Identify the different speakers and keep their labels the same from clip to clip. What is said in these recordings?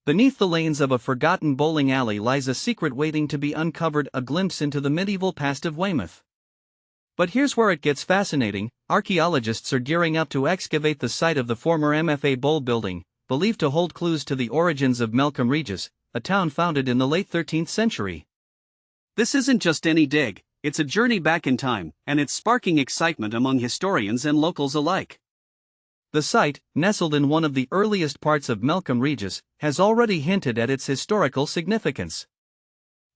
Speaker 1: Beneath the lanes of a forgotten bowling alley lies a secret waiting to be uncovered, a glimpse into the medieval past of Weymouth. But here's where it gets fascinating. Archaeologists are gearing up to excavate the site of the former MFA Bowl building, believed to hold clues to the origins of Melcombe Regis, a town founded in the late 13th century. This isn't just any dig, it's a journey back in time, and it's sparking excitement among historians and locals alike. The site, nestled in one of the earliest parts of Melcombe Regis, has already hinted at its historical significance.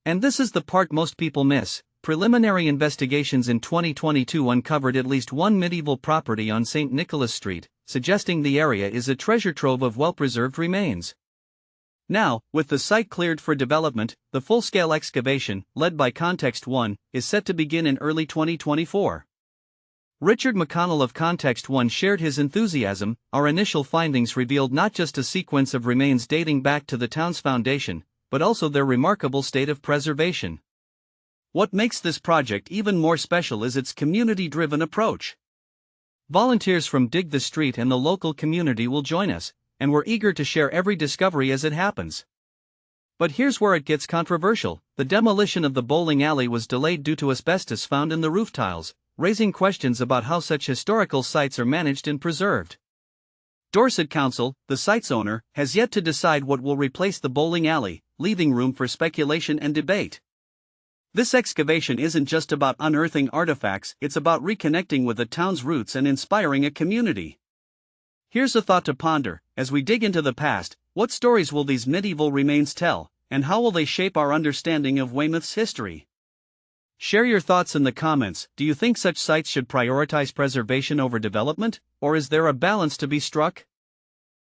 Speaker 1: And this is the part most people miss. Preliminary investigations in 2022 uncovered at least one medieval property on St. Nicholas Street, suggesting the area is a treasure trove of well-preserved remains. Now, with the site cleared for development, the full-scale excavation, led by Context One, is set to begin in early 2024. Richard McConnell of Context One shared his enthusiasm. Our initial findings revealed not just a sequence of remains dating back to the town's foundation, but also their remarkable state of preservation. What makes this project even more special is its community-driven approach. Volunteers from Dig the Street and the local community will join us, and we're eager to share every discovery as it happens. But here's where it gets controversial. The demolition of the bowling alley was delayed due to asbestos found in the roof tiles, raising questions about how such historical sites are managed and preserved. Dorset Council, the site's owner, has yet to decide what will replace the bowling alley, leaving room for speculation and debate. This excavation isn't just about unearthing artifacts, it's about reconnecting with the town's roots and inspiring a community. Here's a thought to ponder: as we dig into the past, what stories will these medieval remains tell, and how will they shape our understanding of Weymouth's history? Share your thoughts in the comments. Do you think such sites should prioritize preservation over development, or is there a balance to be struck?